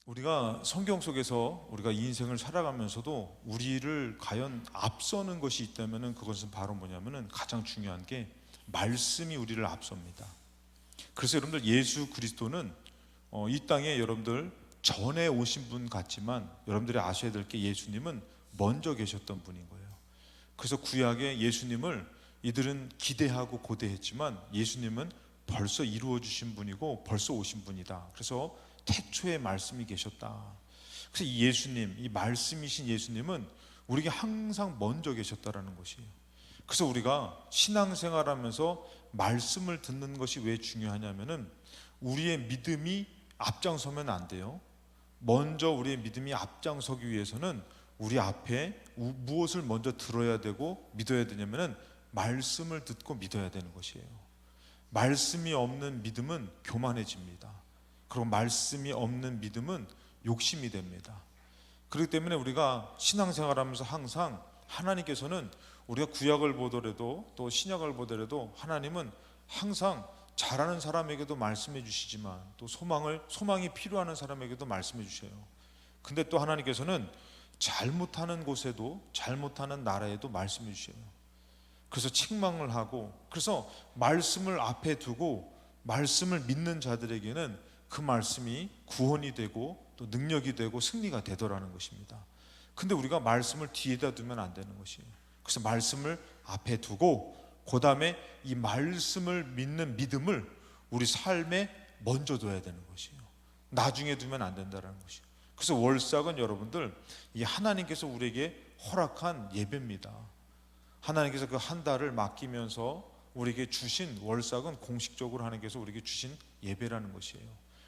우리가 성경 속에서 우리가 이 인생을 살아가면서도 우리를 과연 앞서는 것이 있다면은 그것은 바로 뭐냐면은 가장 중요한 게 말씀이 우리를 앞섭니다. 그래서 여러분들 예수 그리스도는 이 땅에 여러분들 전에 오신 분 같지만 여러분들이 아셔야 될 게 예수님은 먼저 계셨던 분인 거예요. 그래서 구약의 예수님을 이들은 기대하고 고대했지만 예수님은 벌써 이루어 주신 분이고 벌써 오신 분이다. 그래서 태초에 말씀이 계셨다. 그래서 이 예수님, 이 말씀이신 예수님은 우리에게 항상 먼저 계셨다라는 것이에요. 그래서 우리가 신앙생활하면서 말씀을 듣는 것이 왜 중요하냐면은 우리의 믿음이 앞장서면 안 돼요. 먼저 우리의 믿음이 앞장서기 위해서는 우리 앞에 무엇을 먼저 들어야 되고 믿어야 되냐면은 말씀을 듣고 믿어야 되는 것이에요. 말씀이 없는 믿음은 교만해집니다. 그리고 말씀이 없는 믿음은 욕심이 됩니다. 그렇기 때문에 우리가 신앙생활하면서 항상 하나님께서는 우리가 구약을 보더라도 또 신약을 보더라도 하나님은 항상 잘하는 사람에게도 말씀해 주시지만 또 소망이 필요한 사람에게도 말씀해 주셔요. 근데 또 하나님께서는 잘못하는 곳에도 잘못하는 나라에도 말씀해 주셔요. 그래서 책망을 하고, 그래서 말씀을 앞에 두고 말씀을 믿는 자들에게는 그 말씀이 구원이 되고 또 능력이 되고 승리가 되더라는 것입니다. 근데 우리가 말씀을 뒤에다 두면 안 되는 것이에요. 그래서 말씀을 앞에 두고 그 다음에 이 말씀을 믿는 믿음을 우리 삶에 먼저 둬야 되는 것이에요. 나중에 두면 안 된다는 것이에요. 그래서 월삭은 여러분들 이 하나님께서 우리에게 허락한 예배입니다. 하나님께서 그 한 달을 맡기면서 우리에게 주신 월삭은 공식적으로 하나님께서 우리에게 주신 예배라는 것이에요.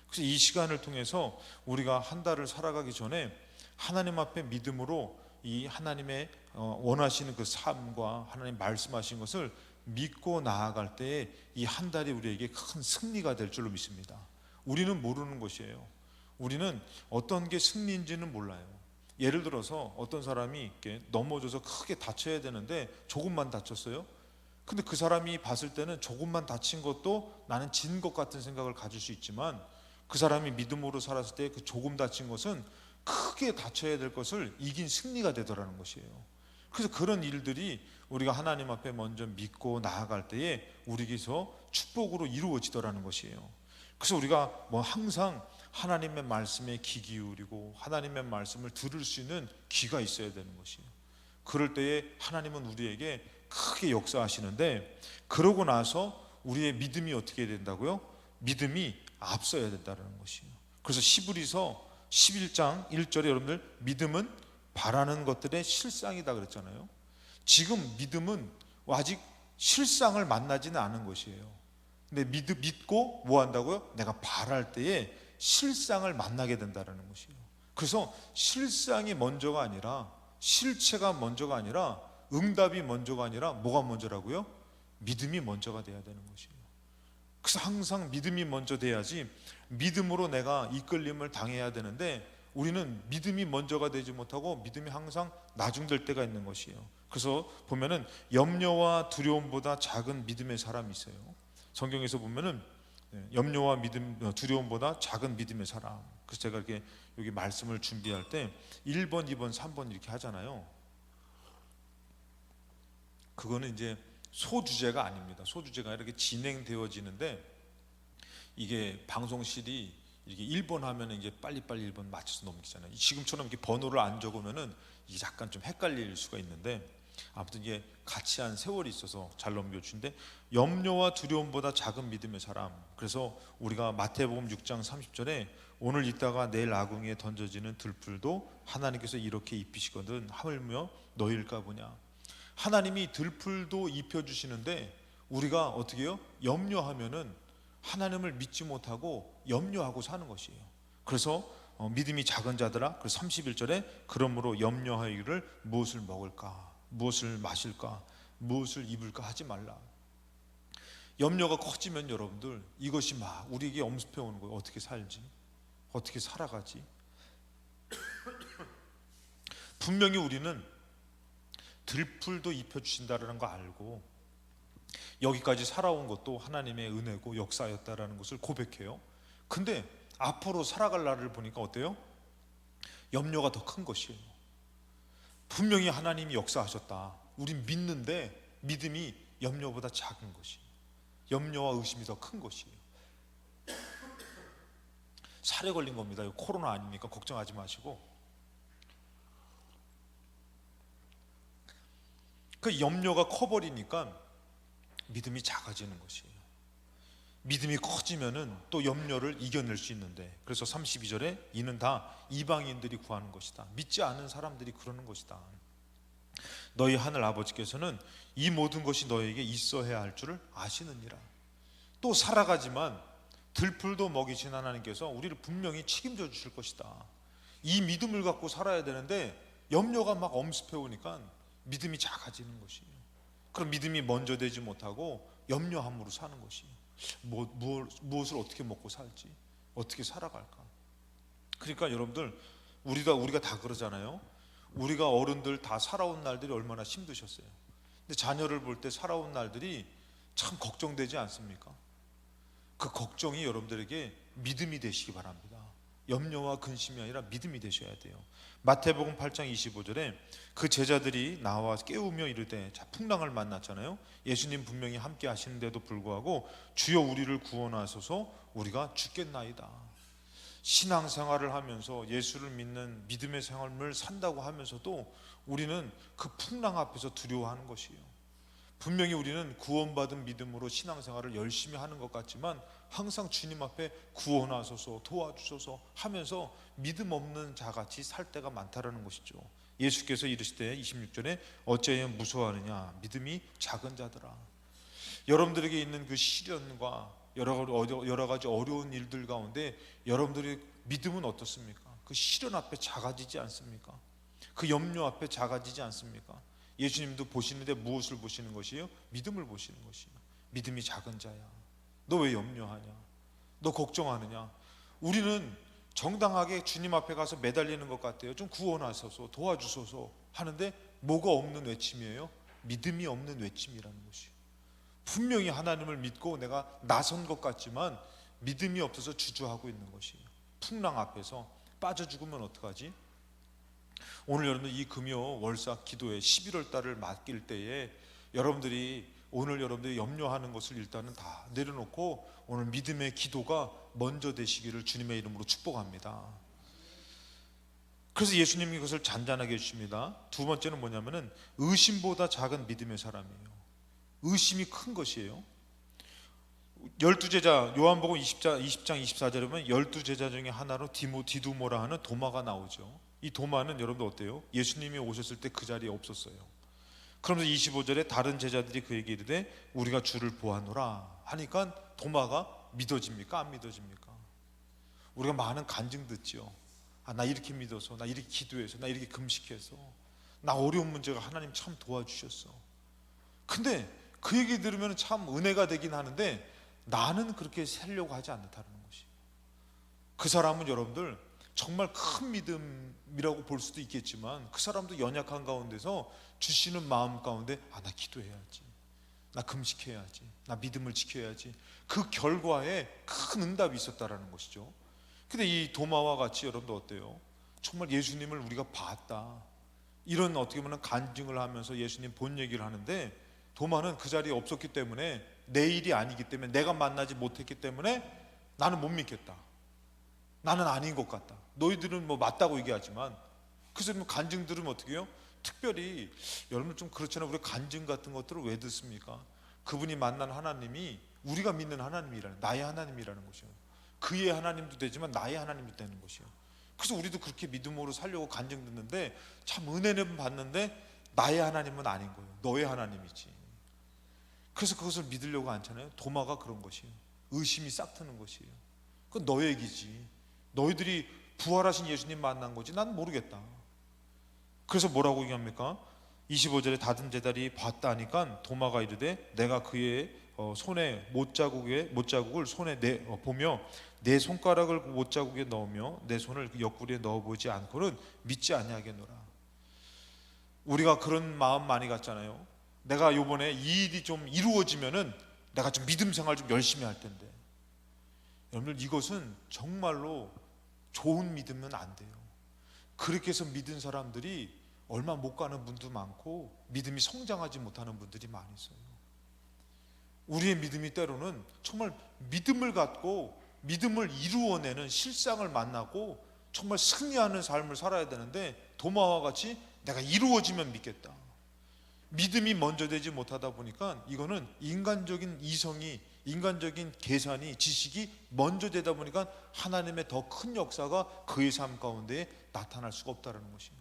그래서 이 시간을 통해서 우리가 한 달을 살아가기 전에 하나님 앞에 믿음으로 이 하나님의 원하시는 그 삶과 하나님 말씀하신 것을 믿고 나아갈 때에 이 한 달이 우리에게 큰 승리가 될 줄로 믿습니다. 우리는 모르는 것이에요. 우리는 어떤 게 승리인지는 몰라요. 예를 들어서 어떤 사람이 이렇게 넘어져서 크게 다쳐야 되는데 조금만 다쳤어요. 근데 그 사람이 봤을 때는 조금만 다친 것도 나는 진 것 같은 생각을 가질 수 있지만 그 사람이 믿음으로 살았을 때 그 조금 다친 것은 크게 다쳐야 될 것을 이긴 승리가 되더라는 것이에요. 그래서 그런 일들이 우리가 하나님 앞에 먼저 믿고 나아갈 때에 우리에게서 축복으로 이루어지더라는 것이에요. 그래서 우리가 항상 하나님의 말씀에 귀 기울이고 하나님의 말씀을 들을 수 있는 귀가 있어야 되는 것이에요. 그럴 때에 하나님은 우리에게 크게 역사하시는데, 그러고 나서 우리의 믿음이 어떻게 된다고요? 믿음이 앞서야 된다는 것이에요. 그래서 시브리서 11장 1절에 여러분들 믿음은 바라는 것들의 실상이다 그랬잖아요. 지금 믿음은 아직 실상을 만나지는 않은 것이에요. 근데 믿고 뭐 한다고요? 내가 바랄 때에 실상을 만나게 된다는 것이에요. 그래서 실상이 먼저가 아니라, 실체가 먼저가 아니라, 응답이 먼저가 아니라 뭐가 먼저라고요? 믿음이 먼저가 돼야 되는 것이에요. 그래서 항상 믿음이 먼저 돼야지 믿음으로 내가 이끌림을 당해야 되는데 우리는 믿음이 먼저가 되지 못하고 믿음이 항상 나중될 때가 있는 것이에요. 그래서 보면은 염려와 두려움보다 작은 믿음의 사람이 있어요. 성경에서 보면은 염려와 두려움보다 작은 믿음의 사람. 그래서 제가 이렇게 여기 말씀을 준비할 때 1번, 2번, 3번 이렇게 하잖아요. 그거는 이제 소주제가 아닙니다. 소주제가 이렇게 진행되어지는데 이게 방송실이 이게 1번 하면 이제 빨리빨리 1번 맞춰서 넘기잖아요. 지금처럼 이렇게 번호를 안 적으면은 이게 약간 좀 헷갈릴 수가 있는데 아무튼 이게 같이 한 세월이 있어서 잘 넘겨주는데, 염려와 두려움보다 작은 믿음의 사람. 그래서 우리가 마태복음 6장 30절에 오늘 있다가 내일 아궁이에 던져지는 들풀도 하나님께서 이렇게 입히시거든 하물며 너희일까 보냐. 하나님이 들풀도 입혀주시는데 우리가 어떻게 해요? 염려하면은 하나님을 믿지 못하고 염려하고 사는 것이에요. 그래서 믿음이 작은 자들아, 그래서 31절에 그러므로 염려하기를 무엇을 먹을까, 무엇을 마실까, 무엇을 입을까 하지 말라. 염려가 커지면 여러분들 이것이 막 우리에게 엄습해 오는 거예요. 어떻게 살지? 어떻게 살아가지? 분명히 우리는 들풀도 입혀주신다는 거 알고 여기까지 살아온 것도 하나님의 은혜고 역사였다라는 것을 고백해요. 근데 앞으로 살아갈 날을 보니까 어때요? 염려가 더 큰 것이에요. 분명히 하나님이 역사하셨다, 우린 믿는데 믿음이 염려보다 작은 것이에요. 염려와 의심이 더 큰 것이에요. 살에 걸린 겁니다. 이거 코로나 아닙니까? 걱정하지 마시고. 그 염려가 커버리니까 믿음이 작아지는 것이에요. 믿음이 커지면은 또 염려를 이겨낼 수 있는데, 그래서 32절에 이는 다 이방인들이 구하는 것이다. 믿지 않은 사람들이 그러는 것이다. 너희 하늘 아버지께서는 이 모든 것이 너에게 있어야 할 줄을 아시느니라. 또 살아가지만 들풀도 먹이신 하나님께서 우리를 분명히 책임져 주실 것이다. 이 믿음을 갖고 살아야 되는데 염려가 막 엄습해 오니까 믿음이 작아지는 것이에요. 그럼 믿음이 먼저 되지 못하고 염려함으로 사는 것이에요. 무엇을 어떻게 먹고 살지, 어떻게 살아갈까. 그러니까 여러분들, 우리가 다 그러잖아요. 우리가 어른들 다 살아온 날들이 얼마나 힘드셨어요. 근데 자녀를 볼 때 살아온 날들이 참 걱정되지 않습니까? 그 걱정이 여러분들에게 믿음이 되시기 바랍니다. 염려와 근심이 아니라 믿음이 되셔야 돼요. 마태복음 8장 25절에 그 제자들이 나와 깨우며 이르되, 자, 풍랑을 만났잖아요. 예수님 분명히 함께 하시는데도 불구하고 주여 우리를 구원하소서, 우리가 죽겠나이다. 신앙생활을 하면서 예수를 믿는 믿음의 생활을 산다고 하면서도 우리는 그 풍랑 앞에서 두려워하는 것이에요. 분명히 우리는 구원받은 믿음으로 신앙생활을 열심히 하는 것 같지만 항상 주님 앞에 구원하소서, 도와주소서 하면서 믿음 없는 자같이 살 때가 많다라는 것이죠. 예수께서 이르시되 26절에 어찌하여 무서워하느냐, 믿음이 작은 자들아. 여러분들에게 있는 그 시련과 여러 가지 어려운 일들 가운데 여러분들의 믿음은 어떻습니까? 그 시련 앞에 작아지지 않습니까? 그 염려 앞에 작아지지 않습니까? 예수님도 보시는데 무엇을 보시는 것이에요? 믿음을 보시는 것이에요. 믿음이 작은 자야, 너 왜 염려하냐, 너 걱정하느냐. 우리는 정당하게 주님 앞에 가서 매달리는 것 같아요. 좀 구원하소서, 도와주소서 하는데 뭐가 없는 외침이에요? 믿음이 없는 외침이라는 것이에요. 분명히 하나님을 믿고 내가 나선 것 같지만 믿음이 없어서 주저하고 있는 것이에요. 풍랑 앞에서 빠져 죽으면 어떡하지? 오늘 여러분들 이 금요 월삭 기도에 11월 달을 맡길 때에 오늘 여러분들이 염려하는 것을 일단은 다 내려놓고 오늘 믿음의 기도가 먼저 되시기를 주님의 이름으로 축복합니다. 그래서 예수님이 그것을 잔잔하게 해주십니다. 두 번째는 뭐냐면은 의심보다 작은 믿음의 사람이에요. 의심이 큰 것이에요. 12제자, 요한복음 20장 24절에 보면 12제자 중에 하나로 디두모라 하는 도마가 나오죠. 이 도마는 여러분들 어때요? 예수님이 오셨을 때 그 자리에 없었어요. 그러면서 25절에 다른 제자들이 그에게 이르되 우리가 주를 보았노라 하니까 도마가 믿어집니까? 안 믿어집니까? 우리가 많은 간증 듣죠. 나 이렇게 믿어서, 나 이렇게 기도해서, 나 이렇게 금식해서, 나 어려운 문제가 하나님 참 도와주셨어. 근데 그 얘기 들으면 참 은혜가 되긴 하는데 나는 그렇게 살려고 하지 않는다는 것이. 그 사람은 여러분들 정말 큰 믿음이라고 볼 수도 있겠지만 그 사람도 연약한 가운데서 주시는 마음 가운데 나 기도해야지, 나 금식해야지, 나 믿음을 지켜야지, 그 결과에 큰 응답이 있었다라는 것이죠. 근데 이 도마와 같이 여러분도 어때요? 정말 예수님을 우리가 봤다, 이런 어떻게 보면 간증을 하면서 예수님 본 얘기를 하는데 도마는 그 자리에 없었기 때문에, 내 일이 아니기 때문에, 내가 만나지 못했기 때문에 나는 못 믿겠다, 나는 아닌 것 같다, 너희들은 뭐 맞다고 얘기하지만. 그래서 뭐 간증 들으면 어떻게 해요? 특별히 여러분 좀 그렇잖아요. 우리 간증 같은 것들을 왜 듣습니까? 그분이 만난 하나님이 우리가 믿는 하나님이라는, 나의 하나님이라는 것이요. 그의 하나님도 되지만 나의 하나님도 되는 것이요. 그래서 우리도 그렇게 믿음으로 살려고 간증 듣는데 참 은혜는 받는데 나의 하나님은 아닌 거예요. 너의 하나님이지. 그래서 그것을 믿으려고 않잖아요. 도마가 그런 것이에요. 의심이 싹 트는 것이에요. 그건 너 얘기지, 너희들이 부활하신 예수님 만난 거지 난 모르겠다. 그래서 뭐라고 얘기합니까? 25절에 다른 제자들이 봤다 하니까 도마가 이르되 내가 그의 손에 못자국을 손에 보며 내 손가락을 그 못자국에 넣으며 내 손을 그 옆구리에 넣어보지 않고는 믿지 아니하겠노라. 우리가 그런 마음 많이 갖잖아요. 내가 요번에 이 일이 좀 이루어지면은 내가 좀 믿음 생활 좀 열심히 할 텐데. 여러분들 이것은 정말로 좋은 믿음은 안 돼요. 그렇게 해서 믿은 사람들이 얼마 못 가는 분도 많고 믿음이 성장하지 못하는 분들이 많이 있어요. 우리의 믿음이 때로는 정말 믿음을 갖고 믿음을 이루어내는 실상을 만나고 정말 승리하는 삶을 살아야 되는데, 도마와 같이 내가 이루어지면 믿겠다, 믿음이 먼저 되지 못하다 보니까 이거는 인간적인 이성이, 인간적인 계산이, 지식이 먼저 되다 보니까 하나님의 더 큰 역사가 그의 삶 가운데 나타날 수가 없다는 것이에요.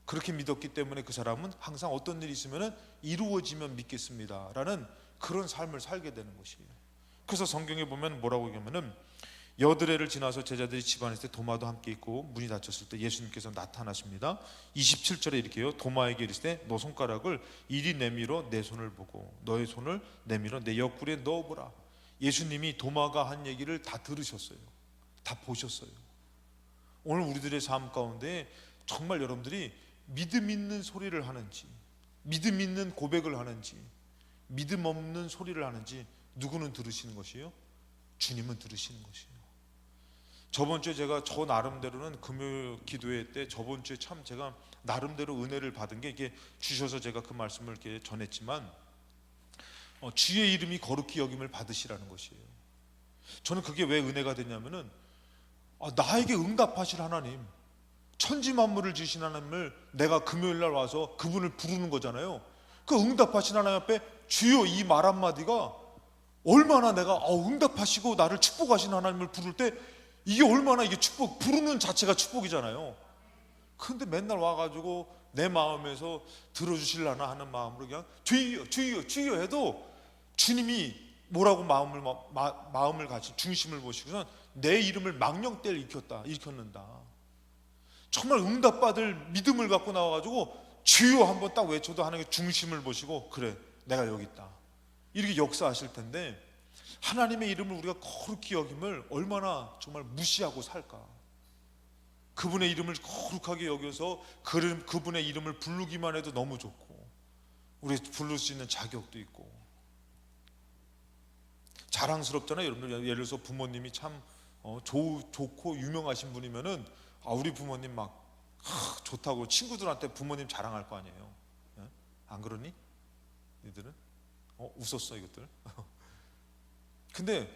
그렇게 믿었기 때문에 그 사람은 항상 어떤 일이 있으면 이루어지면 믿겠습니다 라는 그런 삶을 살게 되는 것이에요. 그래서 성경에 보면 뭐라고 얘기하면은, 여드레를 지나서 제자들이 집안에 있을 때 도마도 함께 있고 문이 닫혔을 때 예수님께서 나타나십니다. 27절에 이렇게 해요. 도마에게 이르시되 너 손가락을 이리 내밀어 내 손을 보고 너의 손을 내밀어 내 옆구리에 넣어보라. 예수님이 도마가 한 얘기를 다 들으셨어요. 다 보셨어요. 오늘 우리들의 삶 가운데 정말 여러분들이 믿음 있는 소리를 하는지, 믿음 있는 고백을 하는지, 믿음 없는 소리를 하는지 누구는 들으시는 것이에요? 주님은 들으시는 것이에요. 저번 주에 제가 저 나름대로는 금요 기도회 때 저번 주에 참 제가 나름대로 은혜를 받은 게, 이게 주셔서 제가 그 말씀을 이렇게 전했지만 주의 이름이 거룩히 여김을 받으시라는 것이에요. 저는 그게 왜 은혜가 됐냐면은 나에게 응답하실 하나님, 천지 만물을 지으신 하나님을 내가 금요일 날 와서 그분을 부르는 거잖아요. 그 응답하신 하나님 앞에 주여 이 말 한마디가 얼마나 내가 응답하시고 나를 축복하신 하나님을 부를 때 이게 얼마나, 이게 축복, 부르는 자체가 축복이잖아요. 그런데 맨날 와가지고 내 마음에서 들어주실라나 하는 마음으로 그냥 주여 주여 주여 해도 주님이 뭐라고 마음을 같이 중심을 보시고선 내 이름을 망령때를 일컫는다. 정말 응답받을 믿음을 갖고 나와가지고 주여 한번 딱 외쳐도 하나님의 중심을 보시고 그래 내가 여기 있다 이렇게 역사하실 텐데, 하나님의 이름을 우리가 거룩히 여김을 얼마나 정말 무시하고 살까. 그분의 이름을 거룩하게 여겨서 그분의 이름을 부르기만 해도 너무 좋고, 우리 부를 수 있는 자격도 있고 자랑스럽잖아요. 여러분들 예를 들어서 부모님이 참 좋고 유명하신 분이면은 우리 부모님 막 좋다고 친구들한테 부모님 자랑할 거 아니에요. 안 그러니? 니들은? 웃었어 이것들. 근데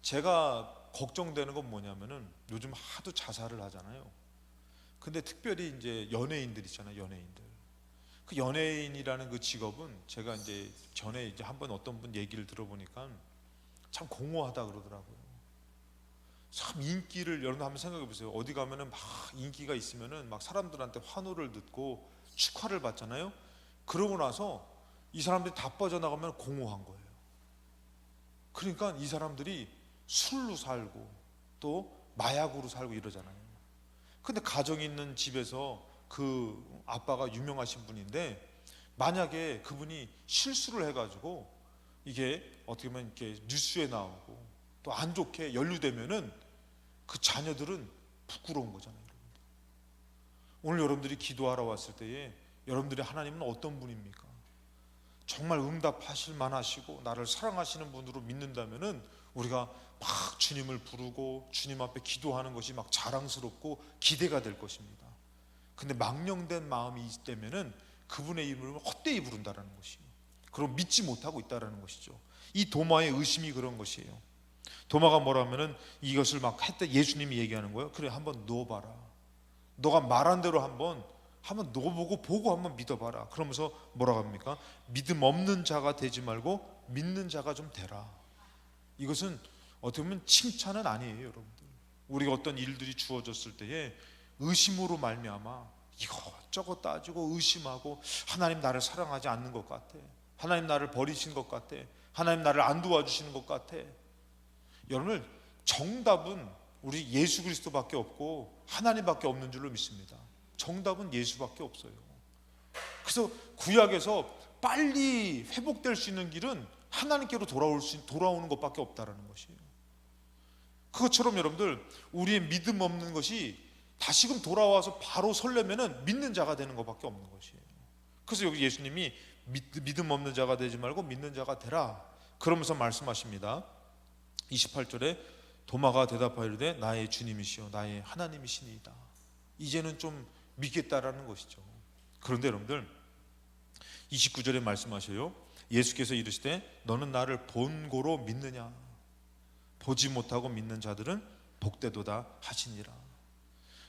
제가 걱정되는 건 뭐냐면은 요즘 하도 자살을 하잖아요. 근데 특별히 이제 연예인들 있잖아요. 연예인들. 그 연예인이라는 그 직업은 제가 이제 전에 이제 한번 어떤 분 얘기를 들어보니까 참 공허하다 그러더라고요. 참 인기를, 여러분 한번 생각해 보세요. 어디 가면은 막 인기가 있으면은 막 사람들한테 환호를 듣고 축하를 받잖아요. 그러고 나서 이 사람들이 다 빠져나가면 공허한 거예요. 그러니까 이 사람들이 술로 살고 또 마약으로 살고 이러잖아요. 근데 가정이 있는 집에서 그 아빠가 유명하신 분인데, 만약에 그분이 실수를 해가지고 이게 어떻게 보면 이렇게 뉴스에 나오고 또 안 좋게 연루되면은 그 자녀들은 부끄러운 거잖아요. 오늘 여러분들이 기도하러 왔을 때에 여러분들이 하나님은 어떤 분입니까? 정말 응답하실 만하시고 나를 사랑하시는 분으로 믿는다면은 우리가 막 주님을 부르고 주님 앞에 기도하는 것이 막 자랑스럽고 기대가 될 것입니다. 근데 망령된 마음이 있다면은 그분의 이름을 헛되이 부른다라는 것이에요. 그럼 믿지 못하고 있다라는 것이죠. 이 도마의 의심이 그런 것이에요. 도마가 뭐라면은 이것을 막 했다 예수님이 얘기하는 거예요. 그래 한번 넣어봐라. 너가 말한 대로 한번 넣어보고 보고 한번 믿어봐라. 그러면서 뭐라고 합니까? 믿음 없는 자가 되지 말고 믿는 자가 좀 되라. 이것은 어떻게 보면 칭찬은 아니에요, 여러분들. 우리가 어떤 일들이 주어졌을 때에 의심으로 말미암아 이것저것 따지고 의심하고 하나님 나를 사랑하지 않는 것 같아. 하나님 나를 버리신 것 같아. 하나님 나를 안 도와주시는 것 같아. 여러분들 정답은 우리 예수 그리스도밖에 없고 하나님밖에 없는 줄로 믿습니다. 정답은 예수밖에 없어요. 그래서 구약에서 빨리 회복될 수 있는 길은 하나님께로 돌아오는 것밖에 없다라는 것이에요. 그것처럼 여러분들 우리의 믿음 없는 것이 다시금 돌아와서 바로 설레면은 믿는 자가 되는 것밖에 없는 것이에요. 그래서 여기 예수님이 믿음 없는 자가 되지 말고 믿는 자가 되라 그러면서 말씀하십니다. 28절에 도마가 대답하여 이르되 나의 주님이시여 나의 하나님이시니이다. 이제는 좀 믿겠다라는 것이죠. 그런데 여러분들 29절에 말씀하셔요. 예수께서 이르시되 너는 나를 본고로 믿느냐? 보지 못하고 믿는 자들은 복되도다 하시니라.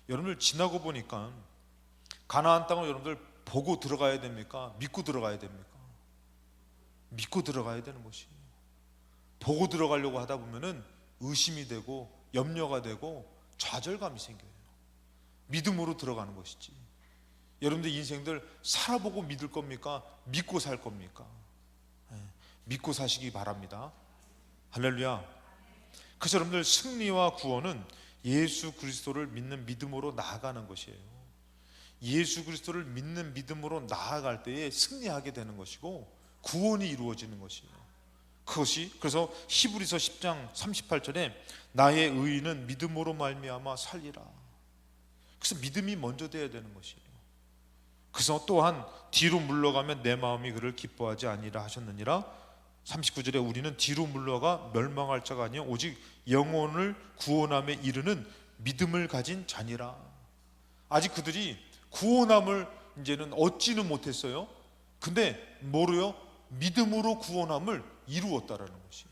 여러분들 지나고 보니까 가나안 땅을 여러분들 보고 들어가야 됩니까? 믿고 들어가야 됩니까? 믿고 들어가야 되는 것이에요. 보고 들어가려고 하다 보면은 의심이 되고 염려가 되고 좌절감이 생겨요. 믿음으로 들어가는 것이지. 여러분들 인생들 살아보고 믿을 겁니까? 믿고 살 겁니까? 믿고 사시기 바랍니다. 할렐루야. 그래서 여러분들 승리와 구원은 예수 그리스도를 믿는 믿음으로 나아가는 것이에요. 예수 그리스도를 믿는 믿음으로 나아갈 때에 승리하게 되는 것이고 구원이 이루어지는 것이에요. 그것이 그래서 히브리서 10장 38절에 나의 의인은 믿음으로 말미암아 살리라. 그래서 믿음이 먼저 돼야 되는 것이에요. 그래서 또한 뒤로 물러가면 내 마음이 그를 기뻐하지 아니라 하셨느니라. 39절에 우리는 뒤로 물러가 멸망할 자가 아니요 오직 영혼을 구원함에 이르는 믿음을 가진 자니라. 아직 그들이 구원함을 이제는 얻지는 못했어요. 근데 뭐로요? 믿음으로 구원함을 이루었다라는 것이에요.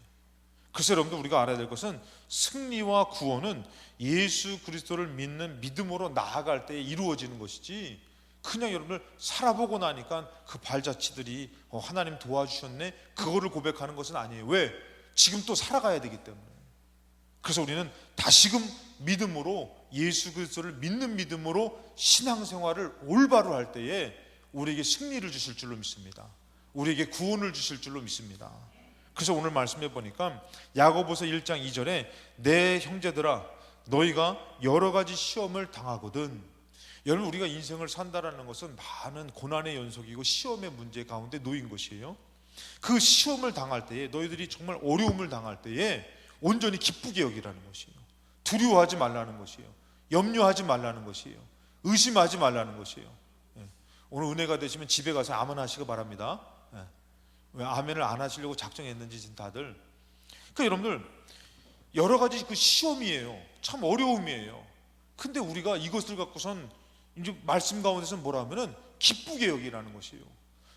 그래서 여러분들 우리가 알아야 될 것은 승리와 구원은 예수 그리스도를 믿는 믿음으로 나아갈 때 이루어지는 것이지, 그냥 여러분들 살아보고 나니까 그 발자취들이 하나님 도와주셨네 그거를 고백하는 것은 아니에요. 왜? 지금 또 살아가야 되기 때문에. 그래서 우리는 다시금 믿음으로 예수 그리스도를 믿는 믿음으로 신앙생활을 올바로 할 때에 우리에게 승리를 주실 줄로 믿습니다. 우리에게 구원을 주실 줄로 믿습니다. 그래서 오늘 말씀해 보니까 야고보서 1장 2절에 내 형제들아 너희가 여러 가지 시험을 당하거든. 여러분 우리가 인생을 산다라는 것은 많은 고난의 연속이고 시험의 문제 가운데 놓인 것이에요. 그 시험을 당할 때에 너희들이 정말 어려움을 당할 때에 온전히 기쁘게 여기라는 것이에요. 두려워하지 말라는 것이에요. 염려하지 말라는 것이에요. 의심하지 말라는 것이에요. 오늘 은혜가 되시면 집에 가서 아멘 하시기 바랍니다. 왜 아멘을 안 하시려고 작정했는지 지금 다들. 그러니까 여러분들 여러 가지 그 시험이에요. 참 어려움이에요. 근데 우리가 이것을 갖고선 이제 말씀 가운데서 뭐라 하면은 기쁘게 여기라는 것이에요.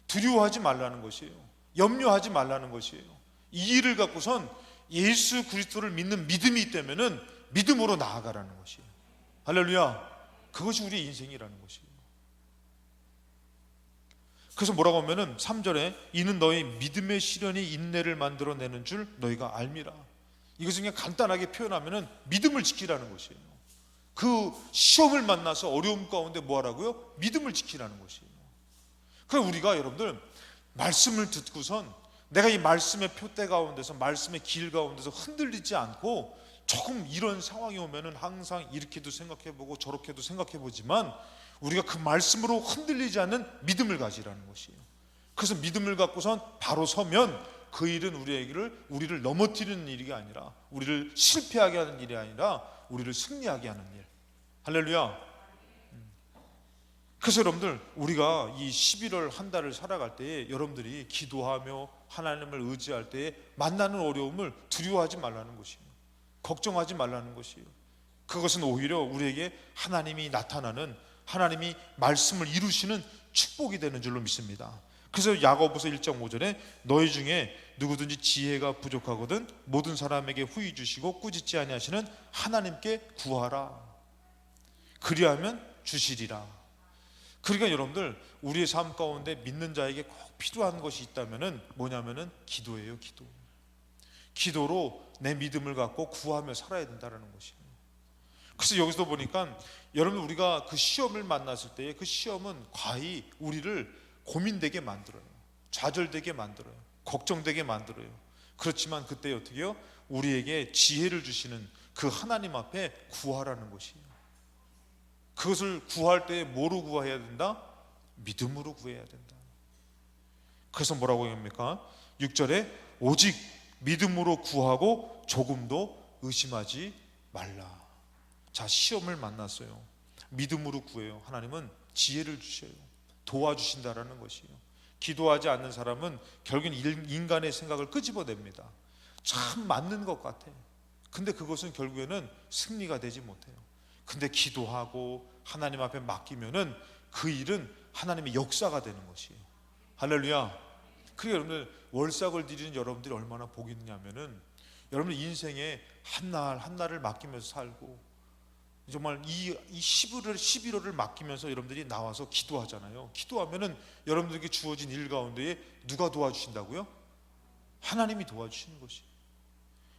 두려워하지 말라는 것이에요. 염려하지 말라는 것이에요. 이 일을 갖고선 예수 그리스도를 믿는 믿음이 있다면은 믿음으로 나아가라는 것이에요. 할렐루야. 그것이 우리의 인생이라는 것이에요. 그래서 뭐라고 하면은 3절에 이는 너희 믿음의 시련이 인내를 만들어내는 줄 너희가 알미라. 이것을 그냥 간단하게 표현하면은 믿음을 지키라는 것이에요. 그 시험을 만나서 어려움 가운데 뭐 하라고요? 믿음을 지키라는 것이에요. 그럼 우리가 여러분들 말씀을 듣고선 내가 이 말씀의 표대 가운데서 말씀의 길 가운데서 흔들리지 않고 조금 이런 상황이 오면은 항상 이렇게도 생각해보고 저렇게도 생각해보지만 우리가 그 말씀으로 흔들리지 않는 믿음을 가지라는 것이에요. 그래서 믿음을 갖고선 바로 서면 그 일은 우리를 넘어뜨리는 일이 아니라, 우리를 실패하게 하는 일이 아니라 우리를 승리하게 하는 일. 할렐루야. 그래서 여러분들 우리가 이 11월 한 달을 살아갈 때에 여러분들이 기도하며 하나님을 의지할 때에 만나는 어려움을 두려워하지 말라는 것이에요. 걱정하지 말라는 것이에요. 그것은 오히려 우리에게 하나님이 나타나는, 하나님이 말씀을 이루시는 축복이 되는 줄로 믿습니다. 그래서 야고보서 1장 5절에 너희 중에 누구든지 지혜가 부족하거든 모든 사람에게 후히 주시고 꾸짖지 아니하시는 하나님께 구하라. 그리하면 주시리라. 그러니까 여러분들 우리의 삶 가운데 믿는 자에게 꼭 필요한 것이 있다면은 뭐냐면은 기도예요. 기도로 내 믿음을 갖고 구하며 살아야 된다는 것이에요. 그래서 여기서 보니까 여러분 우리가 그 시험을 만났을 때에 그 시험은 과히 우리를 고민되게 만들어요. 좌절되게 만들어요. 걱정되게 만들어요. 그렇지만 그때 어떻게 해요? 우리에게 지혜를 주시는 그 하나님 앞에 구하라는 것이에요. 그것을 구할 때 뭐로 구해야 된다? 믿음으로 구해야 된다. 그래서 뭐라고 합니까? 6절에 오직 믿음으로 구하고 조금도 의심하지 말라. 자, 시험을 만났어요. 믿음으로 구해요. 하나님은 지혜를 주셔요. 도와주신다라는 것이에요. 기도하지 않는 사람은 결국엔 인간의 생각을 끄집어냅니다. 참 맞는 것 같아. 근데 그것은 결국에는 승리가 되지 못해요. 근데 기도하고 하나님 앞에 맡기면은 그 일은 하나님의 역사가 되는 것이에요. 할렐루야. 그게 여러분들 월삭을 드리는 여러분들이 얼마나 복이 있냐면은 여러분 인생에 한날 한날을 맡기면서 살고 정말 이 11월을 맡기면서 여러분들이 나와서 기도하잖아요. 기도하면은 여러분들에게 주어진 일 가운데에 누가 도와주신다고요? 하나님이 도와주시는 것이.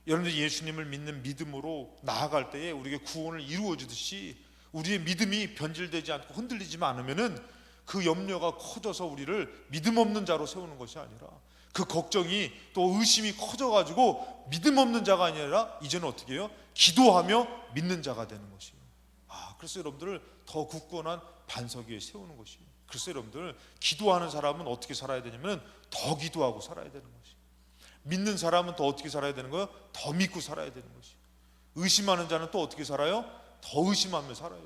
여러분들이 예수님을 믿는 믿음으로 나아갈 때에 우리에게 구원을 이루어 주듯이 우리의 믿음이 변질되지 않고 흔들리지만 않으면은 그 염려가 커져서 우리를 믿음 없는 자로 세우는 것이 아니라 그 걱정이 또 의심이 커져가지고 믿음 없는 자가 아니라 이제는 어떻게 해요? 기도하며 믿는 자가 되는 것이에요. 그래서 여러분들을 더 굳건한 반석 위에 세우는 것이에요. 그래서 여러분들 기도하는 사람은 어떻게 살아야 되냐면 더 기도하고 살아야 되는 것이에요. 믿는 사람은 또 어떻게 살아야 되는 거예요? 더 믿고 살아야 되는 것이에요. 의심하는 자는 또 어떻게 살아요? 더 의심하며 살아요.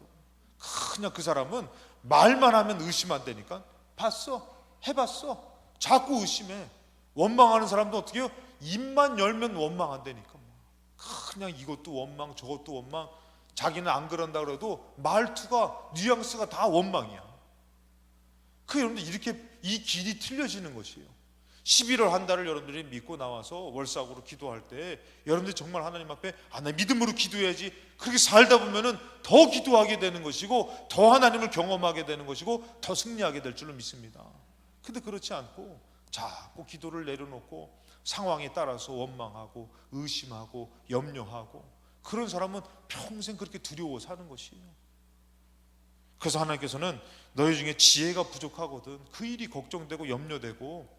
그냥 그 사람은 말만 하면 의심한다니까. 봤어? 해봤어? 자꾸 의심해. 원망하는 사람도 어떻게 해요? 입만 열면 원망한다니까. 그냥 이것도 원망 저것도 원망. 자기는 안 그런다 그래도 말투가 뉘앙스가 다 원망이야. 그 여러분들 이렇게 이 길이 틀려지는 것이에요. 11월 한 달을 여러분들이 믿고 나와서 월삭으로 기도할 때 여러분들이 정말 하나님 앞에 나 믿음으로 기도해야지 그렇게 살다 보면은 더 기도하게 되는 것이고 더 하나님을 경험하게 되는 것이고 더 승리하게 될 줄로 믿습니다. 근데 그렇지 않고 자꾸 기도를 내려놓고 상황에 따라서 원망하고 의심하고 염려하고 그런 사람은 평생 그렇게 두려워 사는 것이에요. 그래서 하나님께서는 너희 중에 지혜가 부족하거든 그 일이 걱정되고 염려되고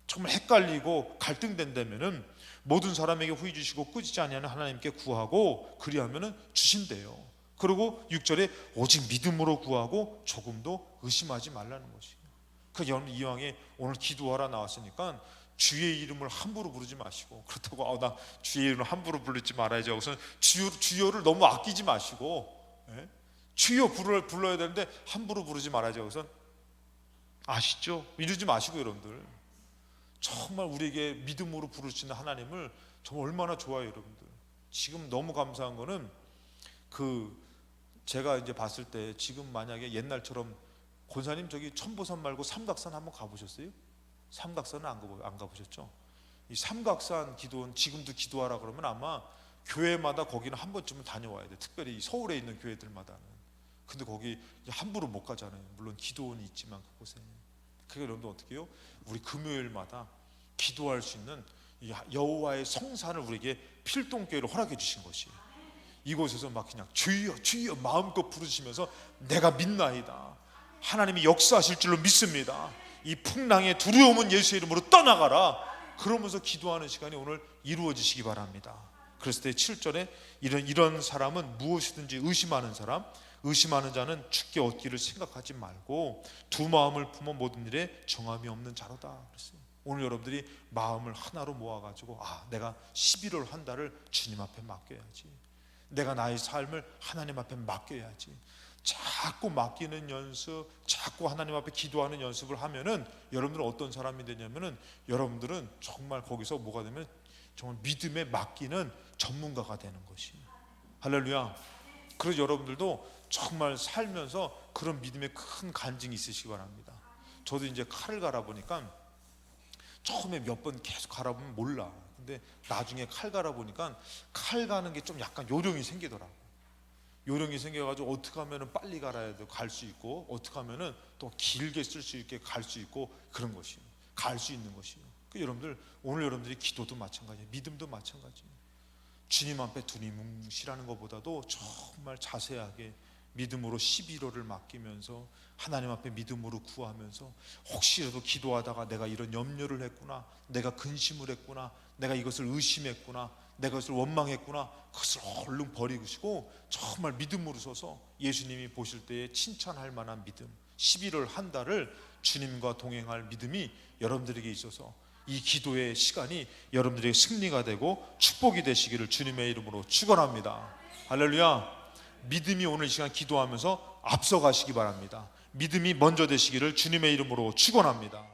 정말 헷갈리고 갈등된다면은 모든 사람에게 후히 주시고 꾸짖지 아니하는 하나님께 구하고 그리하면은 주신대요. 그리고 6절에 오직 믿음으로 구하고 조금도 의심하지 말라는 것이에요. 그 여러분 이왕에 오늘 기도하러 나왔으니까 주의 이름을 함부로 부르지 마시고 그렇다고 나 주의 이름을 함부로 부르지 말아야죠. 우선 주여를 너무 아끼지 마시고 주여 불러야 되는데 함부로 부르지 말아야죠. 우선 아시죠? 이러지 마시고 여러분들 정말 우리에게 믿음으로 부르시는 하나님을 정말 얼마나 좋아해요 여러분들. 지금 너무 감사한 거는 제가 이제 봤을 때 지금 만약에 옛날처럼 권사님 저기 천보산 말고 삼각산 한번 가보셨어요? 삼각산은 안 가보셨죠? 이 삼각산 기도원 지금도 기도하라 그러면 아마 교회마다 거기는 한 번쯤은 다녀와야 돼. 특별히 서울에 있는 교회들마다는. 근데 거기 함부로 못 가잖아요. 물론 기도원이 있지만 그곳에. 그게 여러분들 어떻게 해요? 우리 금요일마다 기도할 수 있는 여호와의 성산을 우리에게 필동교회로 허락해 주신 것이에요. 이곳에서 막 그냥 주여 주여 마음껏 부르시면서 내가 믿나이다. 하나님이 역사하실 줄로 믿습니다. 이 풍랑의 두려움은 예수의 이름으로 떠나가라. 그러면서 기도하는 시간이 오늘 이루어지시기 바랍니다. 그랬을 때 7절에 이런 사람은 무엇이든지 의심하는 사람, 의심하는 자는 죽게 얻기를 생각하지 말고 두 마음을 품어 모든 일에 정함이 없는 자로다 그랬어요. 오늘 여러분들이 마음을 하나로 모아가지고 내가 11월 한 달을 주님 앞에 맡겨야지. 내가 나의 삶을 하나님 앞에 맡겨야지. 자꾸 맡기는 연습, 자꾸 하나님 앞에 기도하는 연습을 하면은 여러분들은 어떤 사람이 되냐면은 여러분들은 정말 거기서 뭐가 되면 정말 믿음에 맡기는 전문가가 되는 것이. 할렐루야. 그래서 여러분들도 정말 살면서 그런 믿음의 큰 간증이 있으시기 바랍니다. 저도 이제 칼을 갈아보니까 처음에 몇 번 계속 갈아보면 몰라. 근데 나중에 칼 갈아보니까 칼 가는 게 좀 약간 요령이 생기더라고. 요령이 생겨가지고 어떻게 하면 빨리 갈아야 돼 갈 수 있고 어떻게 하면 또 길게 쓸 수 있게 갈 수 있고 그런 것이에요. 갈 수 있는 것이에요. 여러분들 오늘 여러분들이 기도도 마찬가지예요. 믿음도 마찬가지예요. 주님 앞에 두니 뭉실하는 것보다도 정말 자세하게 믿음으로 11호를 맡기면서 하나님 앞에 믿음으로 구하면서 혹시라도 기도하다가 내가 이런 염려를 했구나, 내가 근심을 했구나, 내가 이것을 의심했구나, 내가 그것을 원망했구나, 그것을 얼른 버리시고 정말 믿음으로 서서 예수님이 보실 때에 칭찬할 만한 믿음 11월 한 달을 주님과 동행할 믿음이 여러분들에게 있어서 이 기도의 시간이 여러분들에게 승리가 되고 축복이 되시기를 주님의 이름으로 축원합니다. 할렐루야. 믿음이 오늘 이 시간 기도하면서 앞서가시기 바랍니다. 믿음이 먼저 되시기를 주님의 이름으로 축원합니다.